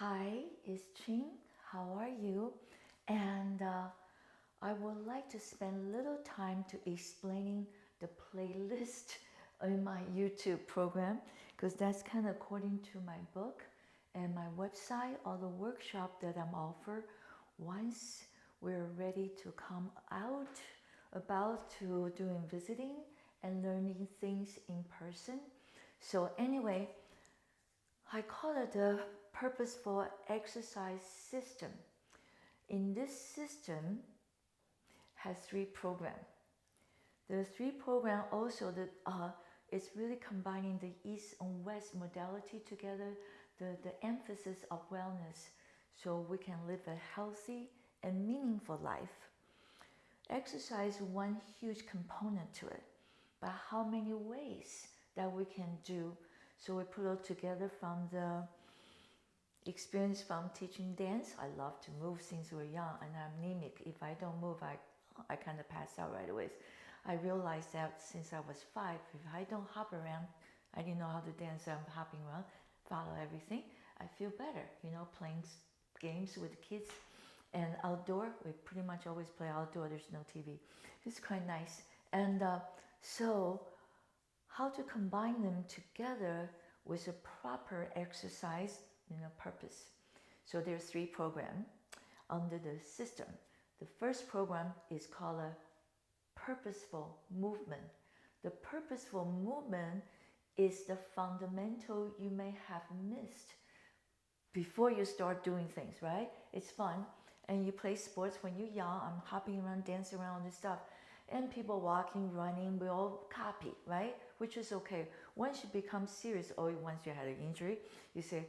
Hi, it's Ching. How are you? And I would like to spend a little time to explaining the playlist in my YouTube program because that's kind of according to my book and my website, all the workshop that I'm offer. Once we're ready to come out about to doing visiting and learning things in person. So anyway, I call it the purposeful exercise system. In this system has three programs. The three program also that it's really combining the East and West modality together, the emphasis of wellness, so we can live a healthy and meaningful life. Exercise is one huge component to it, but how many ways that we can do? So we put it together from the experience from teaching dance. I love to move since we're young, and I'm anemic. If I don't move, I kind of pass out right away. I realized that since I was 5, if I don't hop around, I didn't know how to dance. I'm hopping around, follow everything. I feel better, playing games with the kids. And outdoor, we pretty much always play outdoor. There's no TV. It's quite nice. And so how to combine them together with a proper exercise, purpose. So there's 3 programs under the system. The first program is called a purposeful movement. The purposeful movement is the fundamental you may have missed before you start doing things, right? It's fun. And you play sports when you're young. I'm hopping around, dancing around and stuff. And people walking, running, we all copy, right? Which is okay. Once you become serious, or once you had an injury, you say,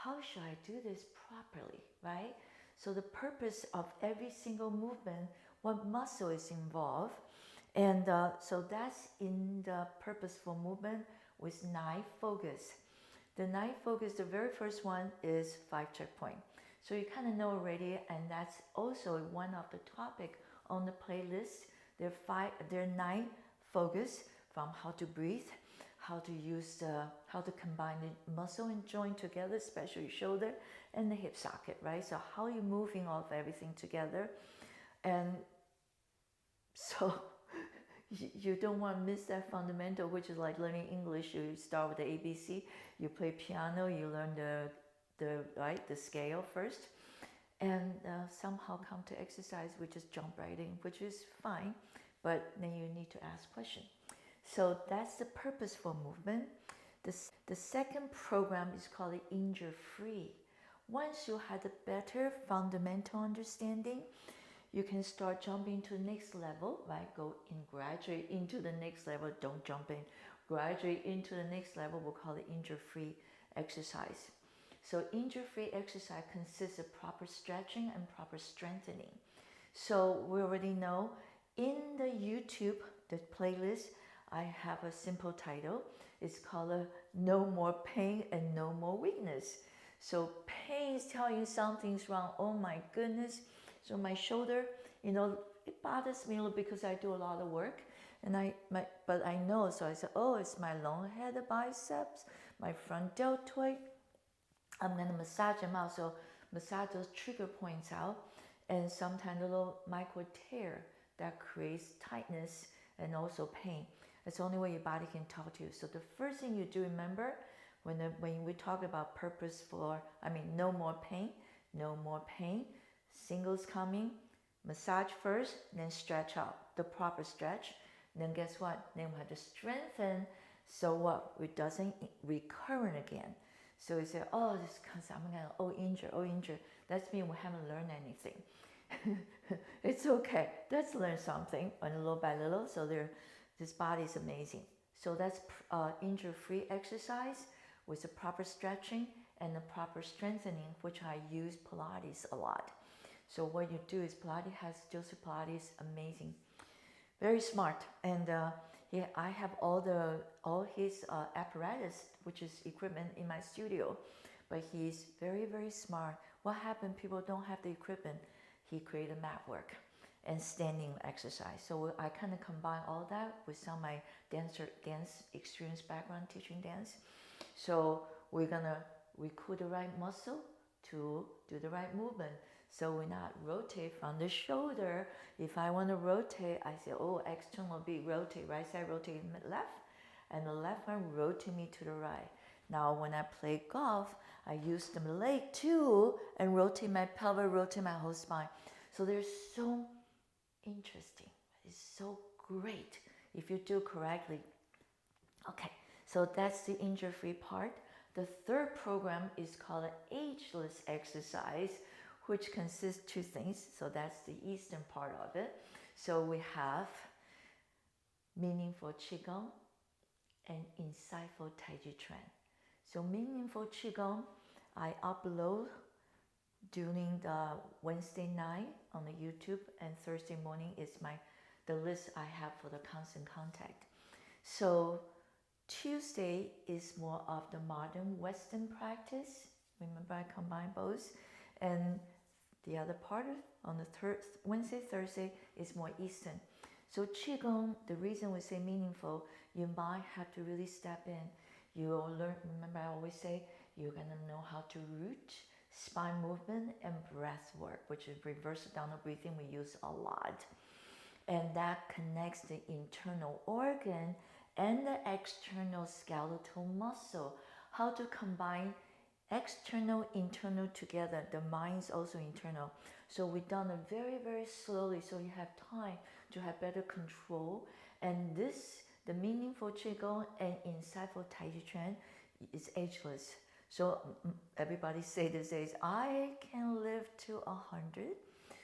how should I do this properly, right? So the purpose of every single movement, what muscle is involved. And so that's in the purposeful movement with 9 focus. The 9 focus, the very first one is 5 checkpoint. So you kind of know already, and that's also one of the topic on the playlist. There are 9 focus from how to breathe, how to combine the muscle and joint together, especially shoulder and the hip socket, right? So how you're moving all of everything together. And so you don't want to miss that fundamental, which is like learning English. You start with the ABC, you play piano, you learn the scale first, and somehow come to exercise, we just jump right in, which is fine, but then you need to ask questions. So that's the purposeful movement. The second program is called injury-free. Once you had a better fundamental understanding, you can start jumping to the next level, right? Go in, graduate into the next level. Don't jump in. Graduate into the next level. We'll call it injury-free exercise. So injury-free exercise consists of proper stretching and proper strengthening. So we already know in the YouTube, the playlist, I have a simple title. It's called No More Pain and No More Weakness. So pain is telling you something's wrong. Oh my goodness. So my shoulder, it bothers me a little because I do a lot of work. But I know, so I said, oh, it's my long head biceps, my front deltoid. I'm going to massage them out. So massage those trigger points out. And sometimes a little micro tear that creates tightness and also pain. It's the only way your body can talk to you. So the first thing you do, remember, when we talk about no more pain, singles coming, massage first, then stretch out, the proper stretch. Then guess what? Then we have to strengthen, so what? It doesn't recur again. So you say, oh, this because I'm gonna injure. That means we haven't learned anything. It's okay. Let's learn something, and little by little. So this body is amazing. So that's injury-free exercise with the proper stretching and the proper strengthening, which I use Pilates a lot. So what you do is Joseph Pilates, amazing, very smart, and I have all his apparatus, which is equipment in my studio, but he's very, very smart. What happened? People don't have the equipment. He created mat work and standing exercise. So I kind of combine all that with some of my dance experience background teaching dance. So we're gonna recruit the right muscle to do the right movement. So we not rotate from the shoulder. If I want to rotate, I say, oh, external beat, rotate, right side rotate left, and the left one rotate me to the right. Now when I play golf, I use the leg too, and rotate my pelvis, rotate my whole spine. So they're so interesting. It's so great if you do correctly. Okay, so that's the injury-free part. The third program is called an Ageless exercise, which consists two things. So that's the eastern part of it. So we have meaningful Qigong and insightful Taiji trend. So meaningful Qigong, I upload during the Wednesday night on the YouTube, and Thursday morning is the list I have for the constant contact. So Tuesday is more of the modern Western practice. Remember, I combine both. And the other part on the Wednesday, Thursday is more Eastern. So Qigong, the reason we say meaningful, you might have to really step in. You'll learn, remember I always say, you're going to know how to root, spine movement, and breath work, which is reverse abdominal breathing we use a lot. And that connects the internal organ and the external skeletal muscle. How to combine external, internal together. The mind is also internal. So we've done it very, very slowly, so you have time to have better control. And this, the meaningful Qigong and insightful Taiji trend, is ageless. So everybody say these days, I can live to 100.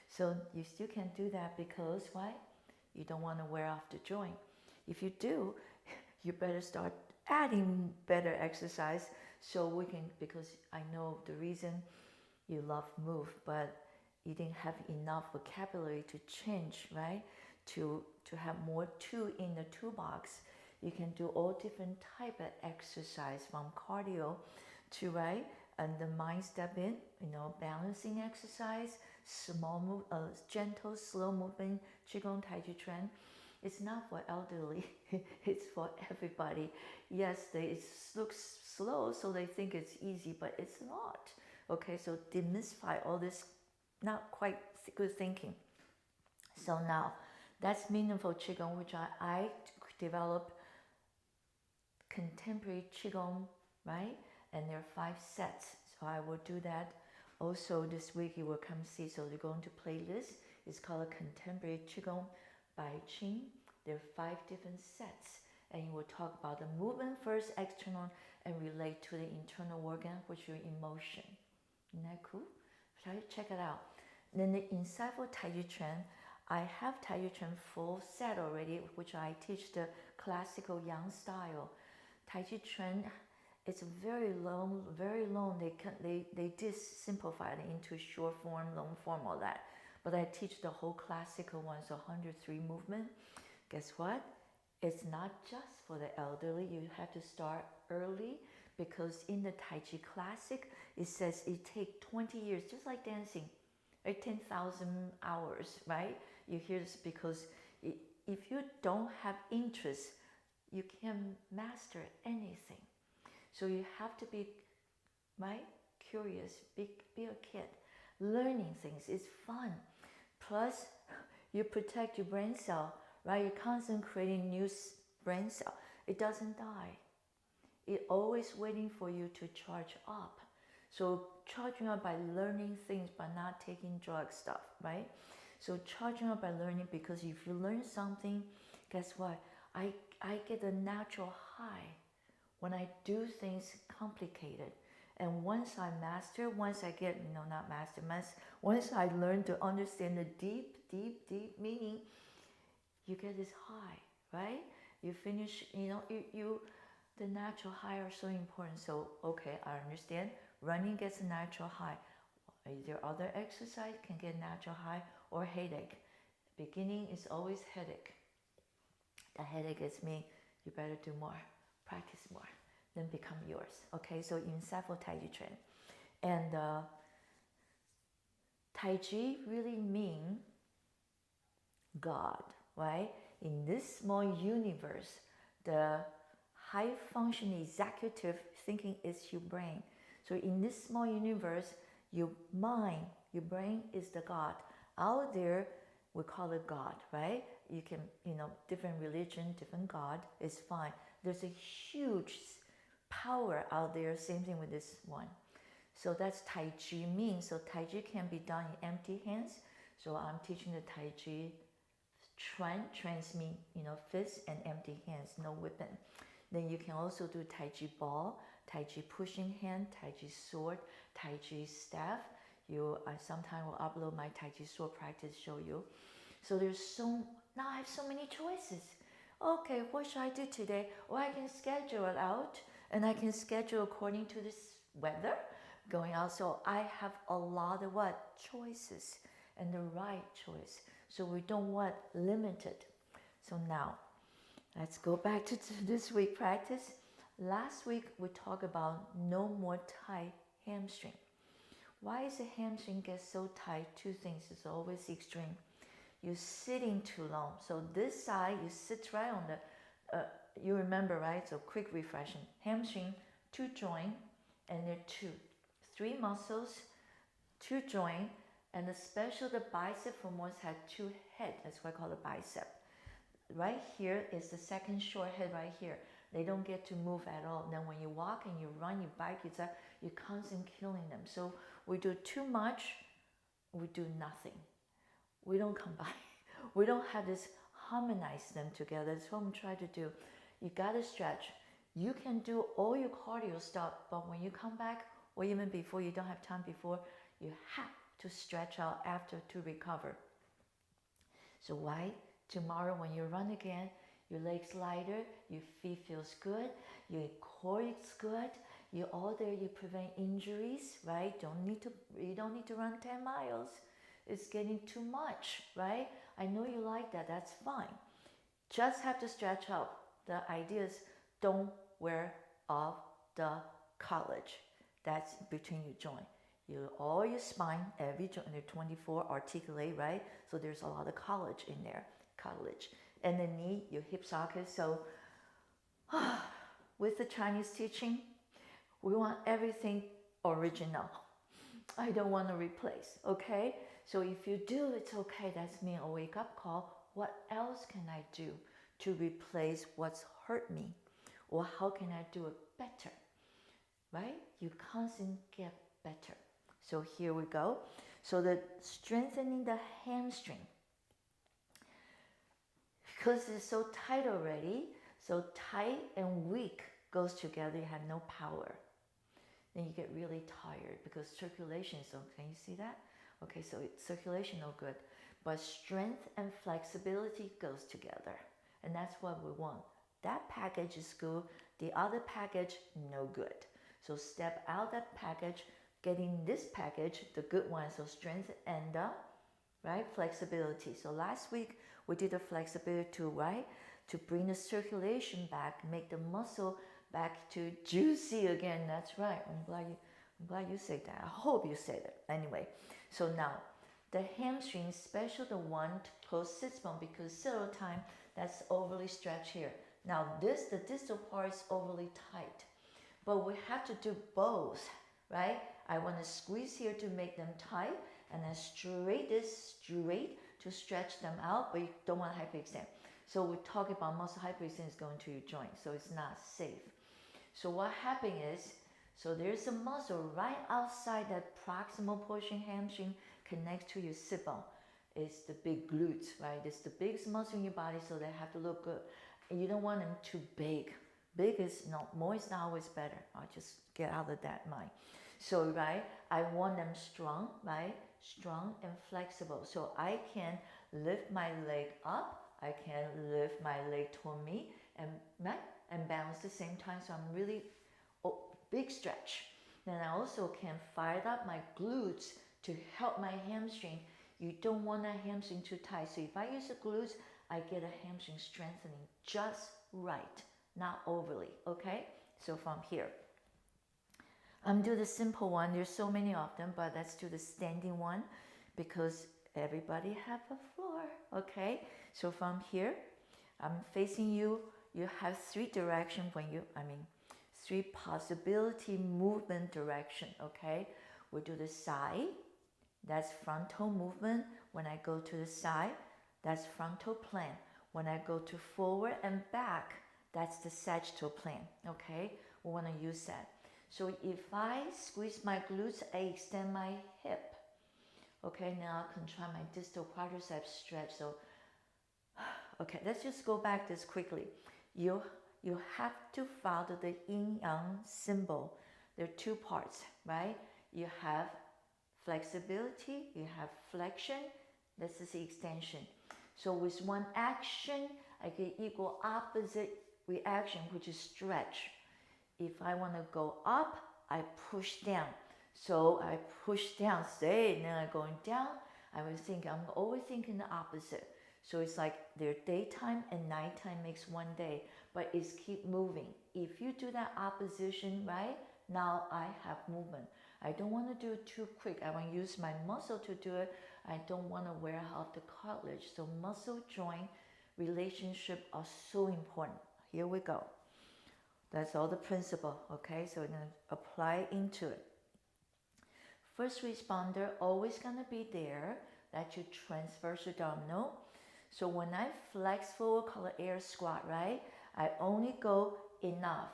So you still can do that because why? You don't want to wear off the joint. If you do, you better start adding better exercise so we can, because I know the reason you love move, but you didn't have enough vocabulary to change, right? To have more tool in the toolbox. You can do all different type of exercise from cardio to, right? And the mind step in, balancing exercise, small gentle, slow movement, Qigong, Taiji trend. It's not for elderly, it's for everybody. Yes, it looks slow, so they think it's easy, but it's not. Okay, so demystify all this not quite good thinking. So now, that's meaningful Qigong, which I developed contemporary Qigong, right? And there are 5 sets. So I will do that. Also this week you will come see, so you're going to playlist. It's called a Contemporary Qigong by Ching. There are 5 different sets. And you will talk about the movement first, external, and relate to the internal organ, which are emotion. Isn't that cool? Try to check it out. Then the insightful Taiji trend, I have Taiji trend full set already, which I teach the classical Yang style. Taiji trend, it's very long, very long. They did simplify it into short form, long form, all that. But I teach the whole classical one, so 103 movement. Guess what? It's not just for the elderly. You have to start early because in the Taiji classic, it says it takes 20 years, just like dancing, like 10,000 hours, right? You hear this because if you don't have interest, you can't master anything. So you have to be, right, curious, be a kid. Learning things is fun. Plus, you protect your brain cell, right? You're constantly creating new brain cell. It doesn't die. It's always waiting for you to charge up. So charging up by learning things, but not taking drug stuff, right? So charging up by learning, because if you learn something, guess what? I get a natural high when I do things complicated. And once I master, once I get, not master, once I learn to understand the deep, deep, deep meaning, you get this high, right? You finish, the natural high are so important. So, okay, I understand. Running gets a natural high. Is there other exercise can get natural high or headache? Beginning is always headache. The headache is me, you better do more, practice more, then become yours. Okay, so insightful Taiji trend. And Taiji really mean God, right? In this small universe, the high function executive thinking is your brain. So in this small universe, Your mind, your brain is the God. Out there, we call it God, right? You can, different religion, different God is fine. There's a huge power out there, same thing with this one. So that's Taiji means. So Taiji can be done in empty hands. So I'm teaching the Taiji trans mean, fists and empty hands, no weapon. Then you can also do Taiji ball, Taiji pushing hand, Taiji sword, Taiji staff. I sometimes will upload my Taiji sword practice, show you. So now I have so many choices. Okay, what should I do today? Or I can schedule it out, and I can schedule according to this weather going out. So I have a lot of choices, and the right choice. So we don't want limited. So now, let's go back to this week practice. Last week we talked about no more tight hamstring. Why is the hamstring get so tight? Two things, it's always extreme. You're sitting too long. So this side, you sit right on the, you remember, right? So quick refreshing. Hamstring, 2 joint, and there are 3 muscles, 2 joint, and especially the bicep femoris had 2 heads. That's why I call it bicep. Right here is the second short head right here. They don't get to move at all. Then when you walk and you run, you bike, you're constantly killing them. So we do too much, we do nothing. We don't combine. We don't have this harmonize them together. That's what I'm trying to do. You gotta stretch. You can do all your cardio stuff, but when you come back, or even before, you don't have time before, you have to stretch out after to recover. So why? Tomorrow when you run again, your legs lighter, your feet feels good, your core is good, you're all there, you prevent injuries, right? You don't need to run 10 miles. It's getting too much, right? I know you like that, that's fine. Just have to stretch out. The idea is don't wear off the cartilage. That's between your joint. All your spine, every joint, they're 24 articulate, right? So there's a lot of cartilage in there, cartilage. And the knee, your hip socket. So with the Chinese teaching, we want everything original. I don't want to replace, okay? So if you do, it's okay. That's me, a wake-up call. What else can I do to replace what's hurt me? Or how can I do it better, right? You constantly get better. So here we go. So the strengthening the hamstring. Because it's so tight already, so tight and weak goes together, you have no power. Then you get really tired because circulation is okay. Can you see that? Okay, so circulation no good. But strength and flexibility goes together. And that's what we want. That package is good. The other package, no good. So step out that package, getting this package, the good one. So strength and right, flexibility. So last week we did the flexibility too, right? To bring the circulation back, make the muscle back to juicy again. That's right. I'm glad you said that. I hope you said it. Anyway, so now the hamstring, especially the one close sits bone, because several times that's overly stretched here. Now the distal part is overly tight, but we have to do both, right? I want to squeeze here to make them tight, and then straight to stretch them out, but you don't want to hyperextend. So we talk about muscle hyperextension is going to your joint, so it's not safe. So what happens is, so there's a muscle right outside that proximal portion hamstring connects to your sit bone. It's the big glutes, right? It's the biggest muscle in your body, so they have to look good. And you don't want them too big. Big is not, more is not always better. I'll just get out of that mind. So, right, I want them strong, right? Strong and flexible. So I can lift my leg up, I can lift my leg toward me, and right, and balance at the same time. So I'm really big stretch. Then I also can fire up my glutes to help my hamstring. You don't want that hamstring too tight. So if I use the glutes, I get a hamstring strengthening just right, not overly, okay? So from here, I'm doing the simple one. There's so many of them, but let's do the standing one because everybody have a floor, okay? So from here, I'm facing you. You have 3 directions when you, 3 possibility movement direction, okay? we do the side, that's frontal movement. When I go to the side, that's frontal plane. When I go to forward and back, that's the sagittal plane, okay? We want to use that. So if I squeeze my glutes, I extend my hip. Okay, now I contract my distal quadriceps stretch. So, okay, let's just go back this quickly. You have to follow the yin-yang symbol. There are two parts, right? You have flexibility, you have flexion, this is the extension. So with one action, I get equal opposite reaction, which is stretch. If I want to go up, I push down. So I push down, stay, and then I'm going down. I'm always thinking the opposite. So it's like their daytime and nighttime makes one day, but it's keep moving. If you do that opposition, right, now I have movement. I don't want to do it too quick. I want to use my muscle to do it. I don't want to wear out the cartilage. So muscle joint relationship are so important. Here we go. That's all the principle, okay? So we're going to apply into it. First responder always going to be there. That's your transverse abdominal. So when I flex forward, call it air squat, right? I only go enough.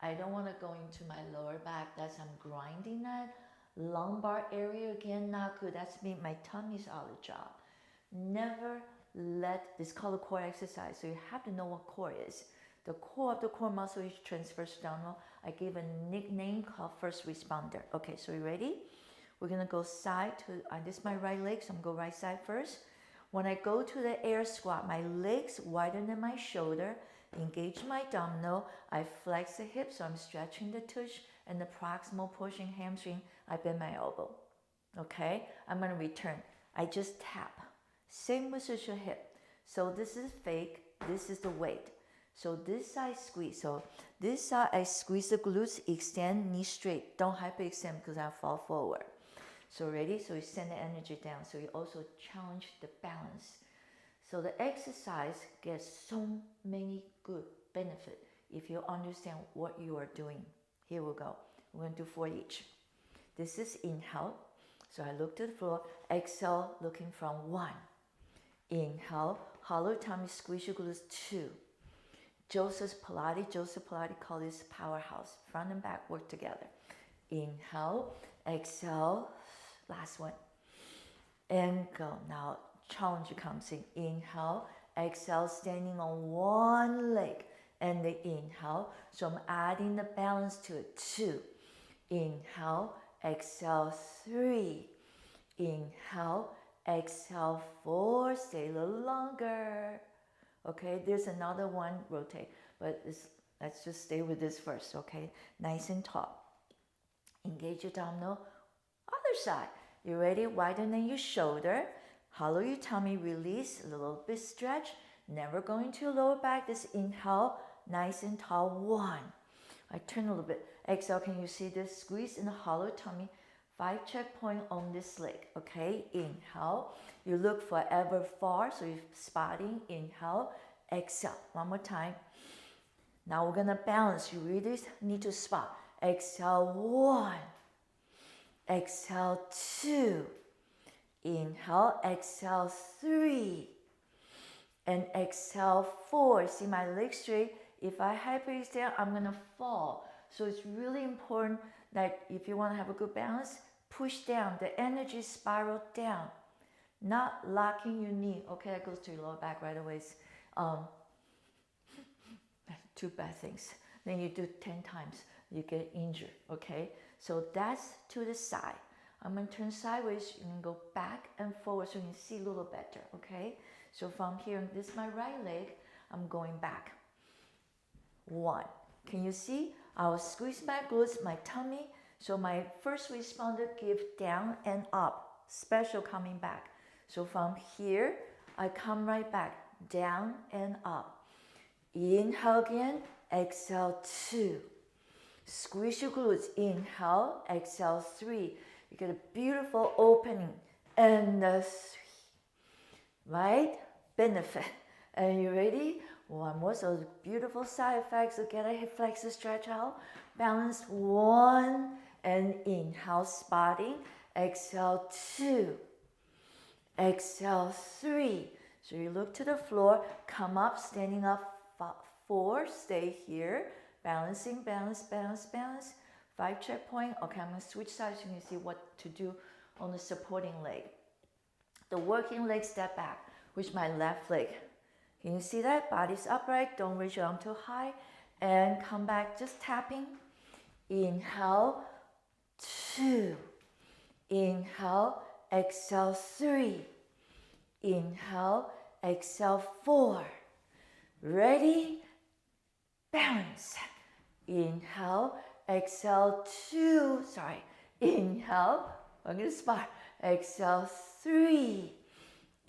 I don't want to go into my lower back. That's I'm grinding that. Lumbar area, again, not good. That's me. My tummy's out of job. Never let this called a core exercise. So you have to know what core is. The core of the core muscle is transverse abdominal. I gave a nickname called first responder. Okay, so you ready? We're going to go side to, this is my right leg, so I'm going to go right side first. When I go to the air squat, my legs wider than my shoulder, engage my abdominal, I flex the hip, so I'm stretching the tush and the proximal pushing hamstring, I bend my elbow. Okay, I'm going to return. I just tap. Same with your hip. So this is fake, this is the weight. So this side squeeze. So this side I squeeze the glutes, extend, knee straight. Don't hyperextend because I'll fall forward. So ready? So you send the energy down. So you also challenge the balance. So the exercise gets so many good benefits if you understand what you are doing. Here we go. We're going to do 4 each. This is inhale. So I look to the floor. Exhale, looking from 1. Inhale. Hollow tummy, squeeze your glutes. 2. Joseph Pilates call this powerhouse. Front and back work together. Inhale. Exhale. Last one. And go. Now challenge comes in. Inhale. Exhale, standing on one leg. And the inhale. So I'm adding the balance to it. 2. Inhale. Exhale. 3. Inhale. Exhale. 4. Stay a little longer. Okay, there's another one, rotate. But let's just stay with this first, okay? Nice and tall. Engage your abdominal. Other side. You ready? Widen your shoulder. Hollow your tummy. Release. A little bit stretch. Never going to your lower back. This inhale. Nice and tall. 1. I turn a little bit. Exhale. Can you see this? Squeeze in the hollow tummy. 5 checkpoint on this leg. Okay. Inhale. You look forever far. So you're spotting. Inhale. Exhale. One more time. Now we're going to balance. You really need to spot. Exhale. 1. Exhale. 2. Inhale. Exhale. 3. And exhale. 4. See my leg straight. If I hyperextend, I'm going to fall. So it's really important that if you want to have a good balance, push down. The energy spiral down. Not locking your knee. Okay, that goes to your lower back right away. Two bad things. Then you do 10 times, you get injured. Okay, so that's to the side. I'm going to turn sideways. You can go back and forward so you can see a little better. Okay, so from here, this is my right leg. I'm going back. 1. Can you see? I will squeeze my glutes, my tummy. So my first responder give down and up. Special coming back. So from here, I come right back. Down and up. Inhale again. Exhale 2. Squeeze your glutes. Inhale. Exhale 3. You get a beautiful opening. And 3. Right? Benefit. And you ready? One more. So beautiful side effects. So get a hip flexor stretch out. Balance. 1 And inhale, spotting. Exhale, 2. Exhale, 3. So you look to the floor, come up, standing up, 4, stay here. Balancing, balance, balance, balance. 5 checkpoint. Okay, I'm going to switch sides so you can see what to do on the supporting leg. The working leg step back, with my left leg. Can you see that? Body's upright, don't reach your arm too high. And come back, just tapping. Inhale, 2. Inhale, exhale, 3. Inhale, exhale, 4. Ready? Balance. Inhale, exhale, 2. Sorry. Inhale, I'm going to spot. Exhale, 3.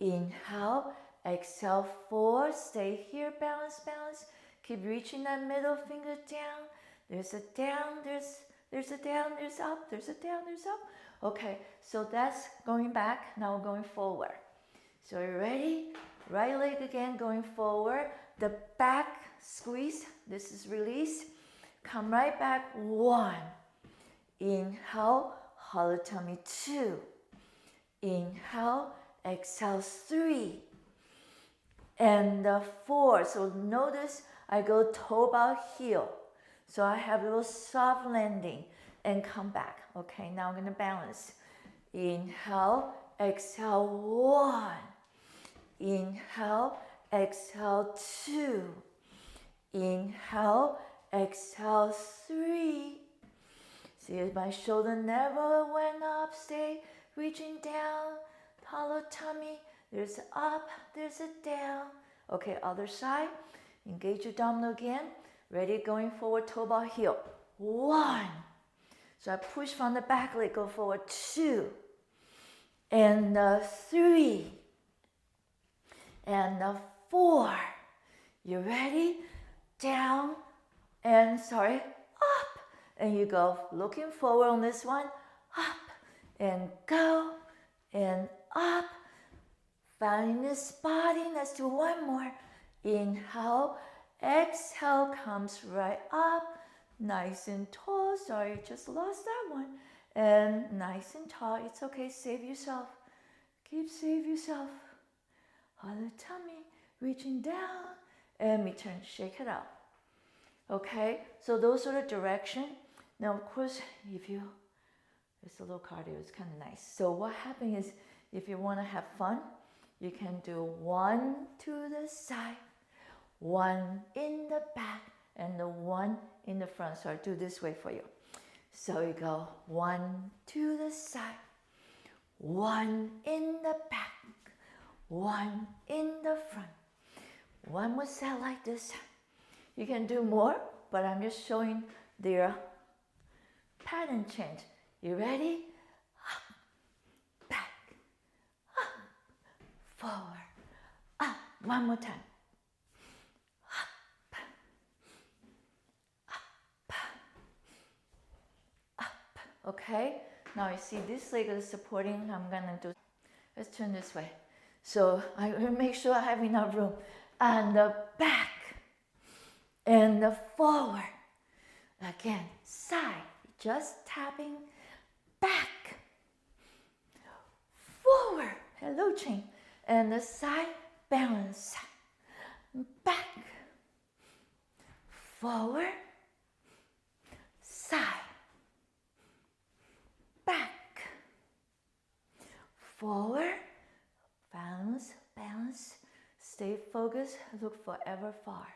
Inhale, exhale, 4. Stay here, balance, balance. Keep reaching that middle finger down. There's a down, there's a down, there's up, there's a down, there's up. Okay, so that's going back. Now we're going forward. So you ready? Right leg again going forward. The back squeeze. This is release. Come right back. 1. Inhale, hollow tummy. 2. Inhale, exhale. 3. And 4. So notice I go toe bow heel. So I have a little soft landing and come back. Okay, now I'm going to balance. Inhale, exhale, 1. Inhale, exhale, 2. Inhale, exhale, 3. See, my shoulder never went up. Stay reaching down. Hollow tummy. There's up, there's a down. Okay, other side. Engage your abdominal again. Ready, going forward, toe bar heel. 1. So I push from the back leg, go forward. 2. And 3. And 4. You ready? Down and up. And you go looking forward on this one. Up and go and up. Finding the spotting. Let's do one more. Inhale, exhale, comes right up. Nice and tall. Sorry, just lost that one. And nice and tall. It's okay. Save yourself. Save yourself. Hollow tummy. Reaching down. And return. Shake it out. Okay. So those are the direction. Now, of course, it's a little cardio. It's kind of nice. So what happens is, if you want to have fun, you can do 1 to the side, 1 in the back, and the 1 in the front. So I'll do this way for you. So you go 1 to the side, 1 in the back, 1 in the front. One more set like this. You can do more, but I'm just showing their pattern change. You ready? Up, back, up, forward, up. One more time. Up, up, up. Okay? Now you see this leg is supporting. I'm gonna do. Let's turn this way. So I will make sure I have enough room. And the back and the forward. Again, side. Just tapping. Back, forward, hello Ching, and the side balance, back, forward, side, back, forward, balance, balance, stay focused, look forever far,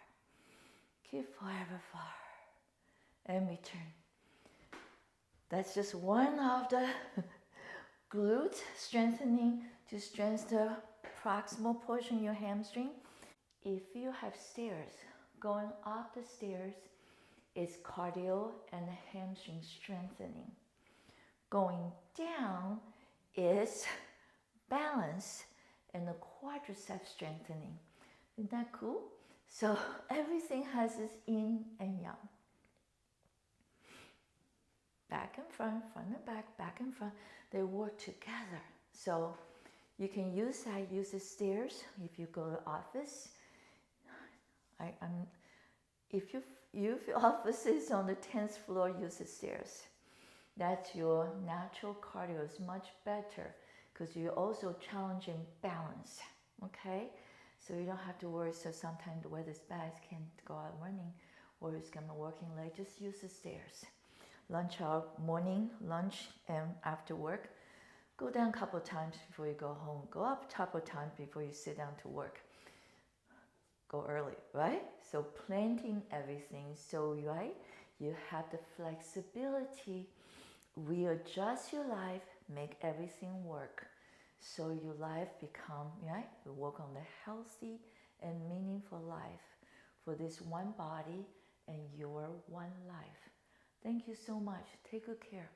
keep forever far, and return. That's just one of the glutes strengthening to strengthen the proximal portion of your hamstring. If you have stairs, going up the stairs is cardio and the hamstring strengthening. Going down is balance and the quadriceps strengthening. Isn't that cool? So everything has its yin and yang. Back and front and back and front, they work together. So you can use the stairs if you go to office. If your office is on the 10th floor, use the stairs. That's your natural cardio is much better because you're also challenging balance. Okay? So you don't have to worry. So sometimes the weather's bad, you can't go out running or it's gonna be working late. Just use the stairs. Lunch hour, morning, lunch, and after work. Go down a couple of times before you go home. Go up a couple of times before you sit down to work. Go early, right? So planting everything so, right, you have the flexibility, readjust your life, make everything work. So your life become, right, you work on the healthy and meaningful life for this one body and your one life. Thank you so much. Take good care.